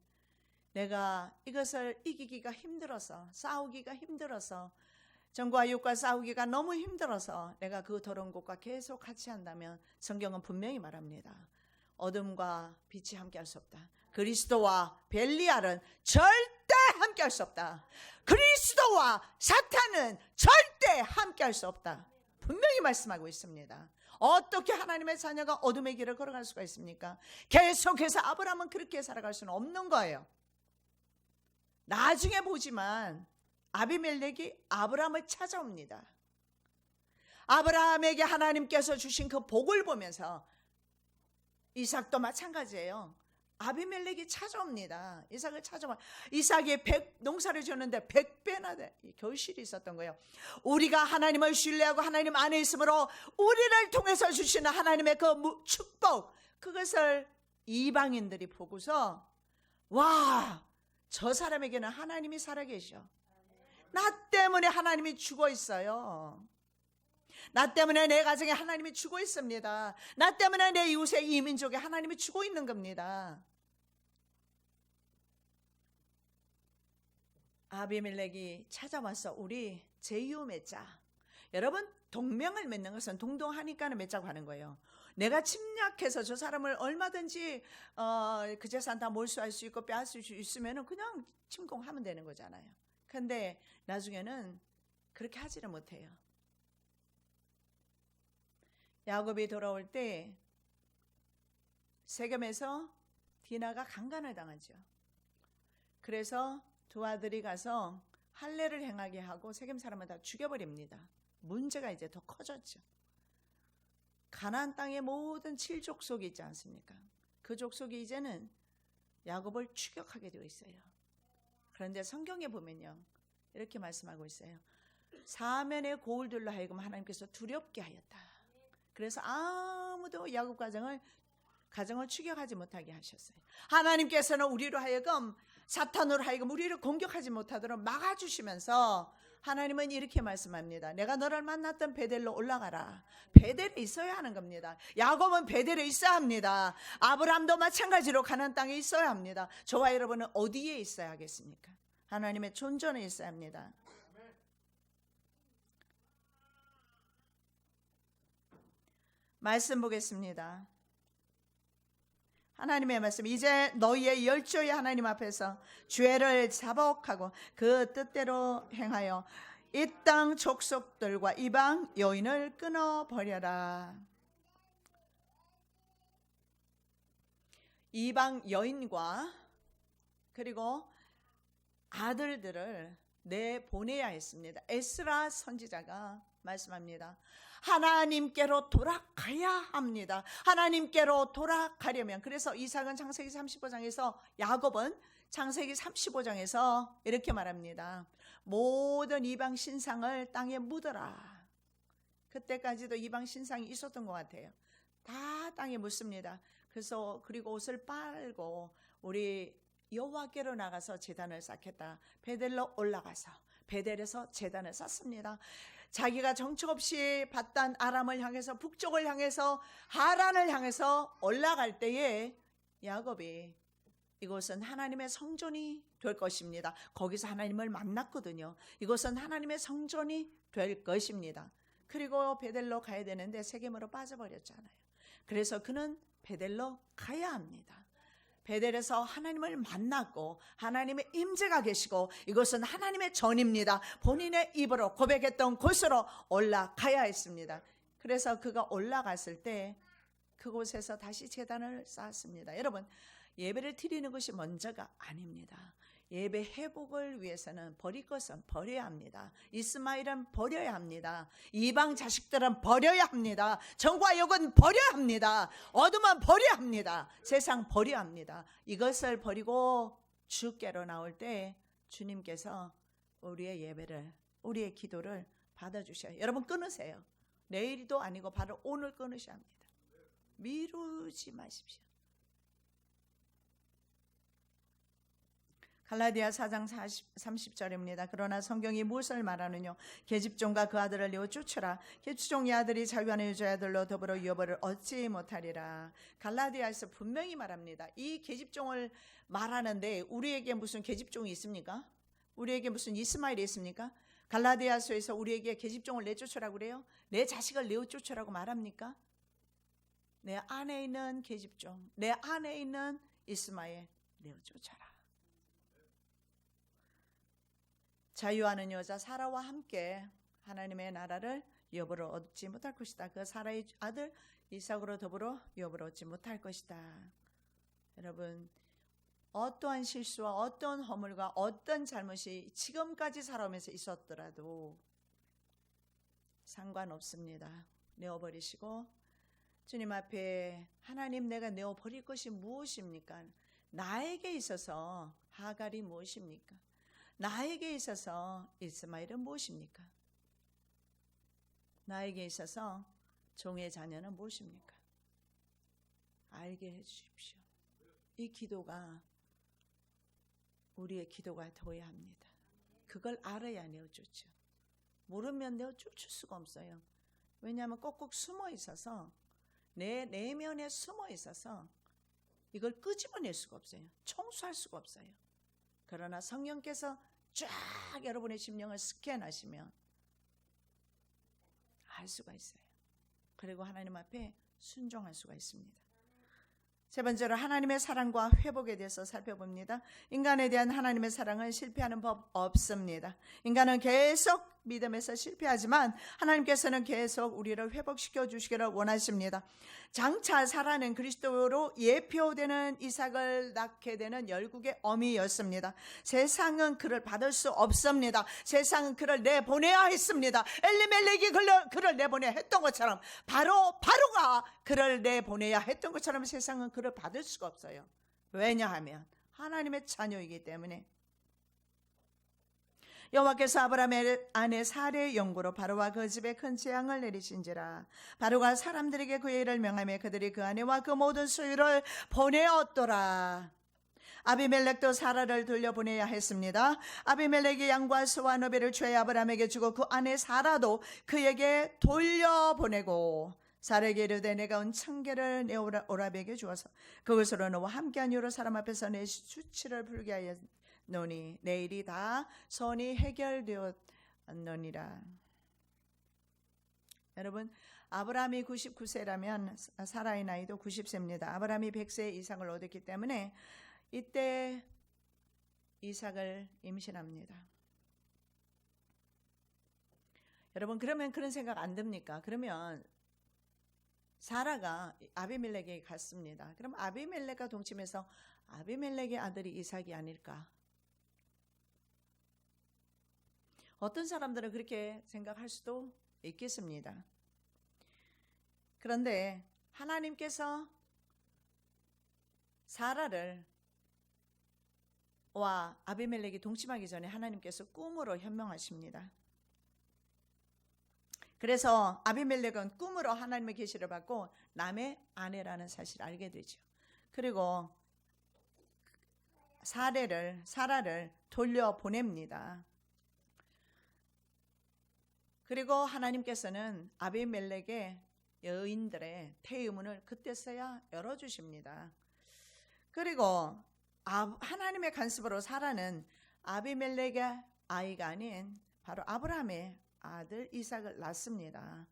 Speaker 1: 내가 이것을 이기기가 힘들어서, 싸우기가 힘들어서, 정과 육과 싸우기가 너무 힘들어서 내가 그 더러운 것과 계속 같이 한다면 성경은 분명히 말합니다. 어둠과 빛이 함께할 수 없다. 그리스도와 벨리알은 절대 함께할 수 없다. 그리스도와 사탄은 절대 함께할 수 없다. 분명히 말씀하고 있습니다. 어떻게 하나님의 자녀가 어둠의 길을 걸어갈 수가 있습니까? 계속해서 아브라함은 그렇게 살아갈 수는 없는 거예요. 나중에 보지만 아비멜렉이 아브라함을 찾아옵니다. 아브라함에게 하나님께서 주신 그 복을 보면서, 이삭도 마찬가지예요. 아비멜렉이 찾아옵니다. 이삭을 찾아와. 이삭이 농사를 지었는데 100배나 결실이 있었던 거예요. 우리가 하나님을 신뢰하고 하나님 안에 있으므로 우리를 통해서 주시는 하나님의 그 축복, 그것을 이방인들이 보고서, 와, 저 사람에게는 하나님이 살아계셔. 나 때문에 하나님이 죽어 있어요. 나 때문에 내 가정에 하나님이 죽어 있습니다. 나 때문에 내 이웃의 이민족에 하나님이 죽어 있는 겁니다. 아비멜렉이 찾아와서 우리 제휴 맺자. 여러분, 동맹을 맺는 것은 동동하니까 맺자고 하는 거예요. 내가 침략해서 저 사람을 얼마든지 그 재산 다 몰수할 수 있고 빼앗을 수 있으면 그냥 침공하면 되는 거잖아요. 근데 나중에는 그렇게 하지를 못해요. 야곱이 돌아올 때 세겜에서 디나가 강간을 당하죠. 그래서 두 아들이 가서 할례를 행하게 하고 세겜 사람을 다 죽여버립니다. 문제가 이제 더 커졌죠. 가나안 땅의 모든 7족속이 있지 않습니까? 그 족속이 이제는 야곱을 추격하게 되어 있어요. 그런데 성경에 보면요, 이렇게 말씀하고 있어요. 사면의 고울들로 하여금 하나님께서 두렵게 하였다. 그래서 아무도 야곱 가정을 추격하지 못하게 하셨어요. 하나님께서는 우리로 하여금, 사탄으로 하여금 우리를 공격하지 못하도록 막아주시면서 하나님은 이렇게 말씀합니다. 내가 너를 만났던 베델로 올라가라. 베델에 있어야 하는 겁니다. 야곱은 베델에 있어야 합니다. 아브라함도 마찬가지로 가나안 땅에 있어야 합니다. 저와 여러분은 어디에 있어야 하겠습니까? 하나님의 존전에 있어야 합니다. 말씀 보겠습니다. 하나님의 말씀, 이제 너희의 열조의 하나님 앞에서 죄를 자복하고 그 뜻대로 행하여 이 땅 족속들과 이방 여인을 끊어버려라. 이방 여인과 그리고 아들들을 내보내야 했습니다. 에스라 선지자가 말씀합니다. 하나님께로 돌아가야 합니다. 하나님께로 돌아가려면, 그래서 이삭은 창세기 35장에서, 야곱은 창세기 35장에서 이렇게 말합니다. 모든 이방 신상을 땅에 묻어라. 그때까지도 이방 신상이 있었던 것 같아요. 다 땅에 묻습니다. 그래서 그리고 옷을 빨고 우리 여호와께로 나가서 제단을 쌓겠다. 베델로 올라가서 베델에서 제단을 쌓습니다. 자기가 정처 없이 받단 아람을 향해서, 북쪽을 향해서, 하란을 향해서 올라갈 때에 야곱이 이곳은 하나님의 성전이 될 것입니다. 거기서 하나님을 만났거든요. 이곳은 하나님의 성전이 될 것입니다. 그리고 베델로 가야 되는데 세겜으로 빠져버렸잖아요. 그래서 그는 베델로 가야 합니다. 베델에서 하나님을 만났고 하나님의 임재가 계시고 이것은 하나님의 전입니다. 본인의 입으로 고백했던 곳으로 올라가야 했습니다. 그래서 그가 올라갔을 때 그곳에서 다시 제단을 쌓았습니다. 여러분, 예배를 드리는 것이 먼저가 아닙니다. 예배 회복을 위해서는 버릴 것은 버려야 합니다. 이스마엘은 버려야 합니다. 이방 자식들은 버려야 합니다. 정과 욕은 버려야 합니다. 어둠은 버려야 합니다. 세상 버려야 합니다. 이것을 버리고 주께로 나올 때 주님께서 우리의 예배를, 우리의 기도를 받아주셔요. 여러분, 끊으세요. 내일도 아니고 바로 오늘 끊으셔야 합니다. 미루지 마십시오. 갈라디아 4장 30절입니다. 그러나 성경이 무엇을 말하느냐? 계집종과 그 아들을 내어 쫓으라. 계집종의 아들이 자유하는 여자의 아들로 더불어 유업을 얻지 못하리라. 갈라디아에서 분명히 말합니다. 이 계집종을 말하는데 우리에게 무슨 계집종이 있습니까? 우리에게 무슨 이스마엘이 있습니까? 갈라디아서에서 우리에게 계집종을 내쫓으라고 그래요? 내 자식을 내어 쫓으라고 말합니까? 내 안에 있는 계집종, 내 안에 있는 이스마엘 내어 쫓아라. 자유하는 여자 사라와 함께 하나님의 나라를 유업으로 얻지 못할 것이다. 그 사라의 아들 이삭으로 더불어 유업을 얻지 못할 것이다. 여러분, 어떠한 실수와 어떤 허물과 어떤 잘못이 지금까지 살아오면서 있었더라도 상관없습니다. 내어버리시고 주님 앞에, 하나님, 내가 내어버릴 것이 무엇입니까? 나에게 있어서 하갈이 무엇입니까? 나에게 있어서 이스마엘은 무엇입니까? 나에게 있어서 종의 자녀는 무엇입니까? 알게 해주십시오. 이 기도가 우리의 기도가 되어야 합니다. 그걸 알아야 내어주죠. 모르면 내어줄 수가 없어요. 왜냐하면 꼭꼭 숨어 있어서 내 내면에 숨어 있어서 이걸 끄집어낼 수가 없어요. 청소할 수가 없어요. 그러나 성령께서 쫙 여러분의 심령을 스캔하시면 알 수가 있어요. 그리고 하나님 앞에 순종할 수가 있습니다. 세 번째로 하나님의 사랑과 회복에 대해서 살펴봅니다. 인간에 대한 하나님의 사랑은 실패하는 법 없습니다. 인간은 계속 믿음에서 실패하지만 하나님께서는 계속 우리를 회복시켜 주시기를 원하십니다. 장차 사라는 그리스도로 예표되는 이삭을 낳게 되는 열국의 어미였습니다. 세상은 그를 받을 수 없습니다. 세상은 그를 내보내야 했습니다. 엘리멜렉이 그를 내보내야 했던 것처럼 바로가 그를 내보내야 했던 것처럼 세상은 그를 받을 수가 없어요. 왜냐하면 하나님의 자녀이기 때문에. 여호와께서 아브라함의 아내 사레의 영구로 바로와 그 집에 큰 재앙을 내리신지라. 바로가 사람들에게 그의 일을 명하며 그들이 그 아내와 그 모든 소유를 보내었더라. 아비멜렉도 사라를 돌려보내야 했습니다. 아비멜렉이 양과 소와 너비를 죄 아브라함에게 주고 그 아내 사라도 그에게 돌려보내고 사라에게 이르되 내가 온 청계를 내 오라비에게 주어서 그것으로 너와 함께한 이후로 사람 앞에서 내 수치를 풀게 하였노니 내 일이 다 선이 해결되었노니라. 여러분, 아브라함이 99세라면 사라의 나이도 90세입니다. 아브라함이 100세 이상을 얻었기 때문에 이때 이삭을 임신합니다. 여러분, 그러면 그런 생각 안 듭니까? 그러면 사라가 아비멜렉에게 갔습니다. 그럼 아비멜렉과 동침해서 아비멜렉의 아들이 이삭이 아닐까? 어떤 사람들은 그렇게 생각할 수도 있겠습니다. 그런데 하나님께서 사라를 와 아비멜렉이 동침하기 전에 하나님께서 꿈으로 현명하십니다. 그래서 아비멜렉은 꿈으로 하나님의 계시를 받고 남의 아내라는 사실을 알게 되죠. 그리고 사라를 돌려보냅니다. 그리고 하나님께서는 아비멜렉의 여인들의 태의문을 그때서야 열어주십니다. 그리고 하나님의 간섭으로 사라는 아비멜렉의 아이가 아닌 바로 아브라함의 아들 이삭을 낳습니다.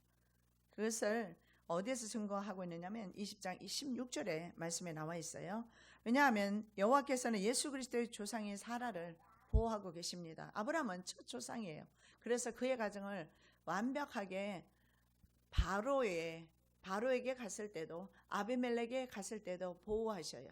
Speaker 1: 그것을 어디에서 증거하고 있느냐면 20장 26절에 말씀에 나와 있어요. 왜냐하면 여호와께서는 예수 그리스도의 조상인 사라를 보호하고 계십니다. 아브라함은 첫 조상이에요. 그래서 그의 가정을 완벽하게 바로에게 갔을 때도 아비멜렉에 갔을 때도 보호하셔요.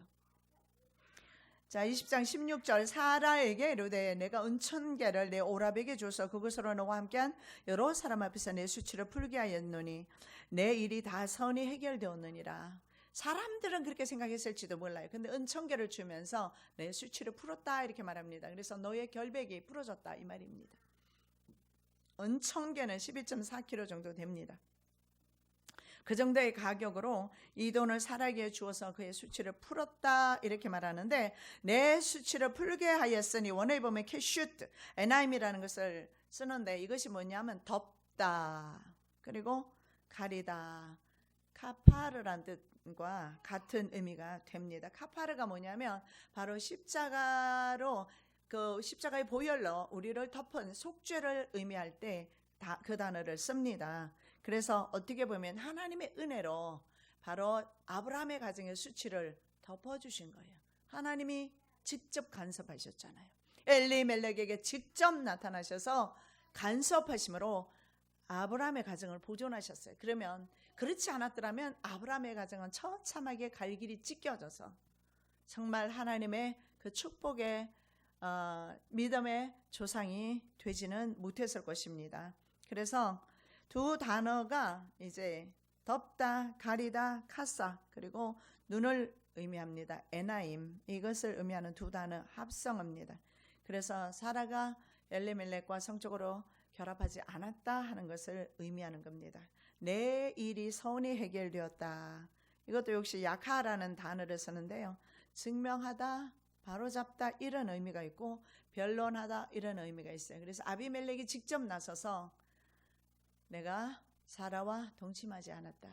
Speaker 1: 자, 20장 16절 사라에게 이르되 내가 은천계를 내 오라비에게 줘서 그것으로 너와 함께한 여러 사람 앞에서 내 수치를 풀게 하였노니 내 일이 다 선이 해결되었느니라. 사람들은 그렇게 생각했을지도 몰라요. 근데 은천계를 주면서 내 수치를 풀었다 이렇게 말합니다. 그래서 너의 결백이 풀어졌다 이 말입니다. 은천계는 12.4kg 정도 됩니다. 그 정도의 가격으로 이 돈을 사라에게 주어서 그의 수치를 풀었다 이렇게 말하는데, 내 수치를 풀게 하였으니 원어에 보면 캐슈트 에나임이라는 것을 쓰는데 이것이 뭐냐면 덮다 그리고 가리다 카파르란 뜻과 같은 의미가 됩니다. 카파르가 뭐냐면 바로 십자가로 그 십자가의 보혈로 우리를 덮은 속죄를 의미할 때 그 단어를 씁니다. 그래서 어떻게 보면 하나님의 은혜로 바로 아브라함의 가정의 수치를 덮어주신 거예요. 하나님이 직접 간섭하셨잖아요. 엘리멜렉에게 직접 나타나셔서 간섭하심으로 아브라함의 가정을 보존하셨어요. 그러면 그렇지 않았더라면 아브라함의 가정은 처참하게 갈 길이 찢겨져서 정말 하나님의 그 축복의 믿음의 조상이 되지는 못했을 것입니다. 그래서 두 단어가 이제 덮다, 가리다, 카사 그리고 눈을 의미합니다. 에나임, 이것을 의미하는 두 단어 합성어입니다. 그래서 사라가 엘리멜렉과 성적으로 결합하지 않았다 하는 것을 의미하는 겁니다. 내 일이 선이 해결되었다. 이것도 역시 야카라는 단어를 쓰는데요. 증명하다, 바로잡다 이런 의미가 있고 변론하다 이런 의미가 있어요. 그래서 아비멜렉이 직접 나서서 내가 사라와 동침하지 않았다.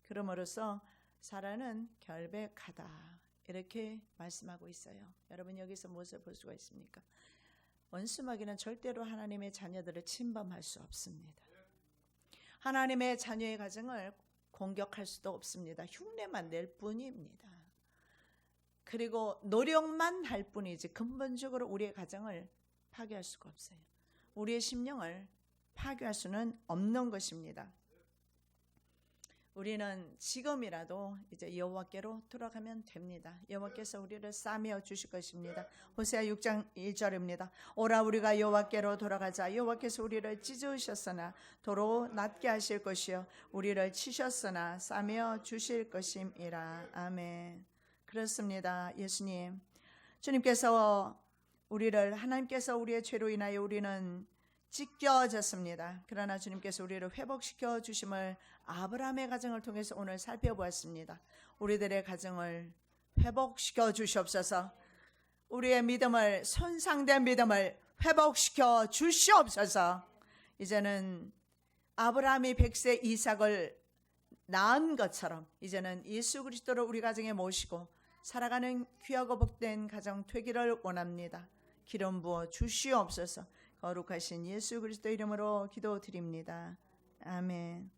Speaker 1: 그러므로써 사라는 결백하다. 이렇게 말씀하고 있어요. 여러분 여기서 무엇을 볼 수가 있습니까? 원수마귀는 절대로 하나님의 자녀들을 침범할 수 없습니다. 하나님의 자녀의 가정을 공격할 수도 없습니다. 흉내만 낼 뿐입니다. 그리고 노력만 할 뿐이지 근본적으로 우리의 가정을 파괴할 수가 없어요. 우리의 심령을 파괴할 수는 없는 것입니다. 우리는 지금이라도 이제 여호와께로 돌아가면 됩니다. 여호와께서 우리를 싸매어 주실 것입니다. 호세아 6장 1절입니다. 오라 우리가 여호와께로 돌아가자. 여호와께서 우리를 찢으셨으나 도로 낫게 하실 것이요 우리를 치셨으나 싸매어 주실 것임이라. 아멘. 그렇습니다. 예수님, 주님께서 하나님께서 우리의 죄로 인하여 우리는 찢겨졌습니다. 그러나 주님께서 우리를 회복시켜 주심을 아브라함의 가정을 통해서 오늘 살펴보았습니다. 우리들의 가정을 회복시켜 주시옵소서. 우리의 믿음을, 손상된 믿음을 회복시켜 주시옵소서. 이제는 아브라함이 100세 이삭을 낳은 것처럼 이제는 예수 그리스도를 우리 가정에 모시고 살아가는 귀하고 복된 가정 되기를 원합니다. 기름 부어 주시옵소서. 거룩하신 예수 그리스도 이름으로 기도드립니다. 아멘.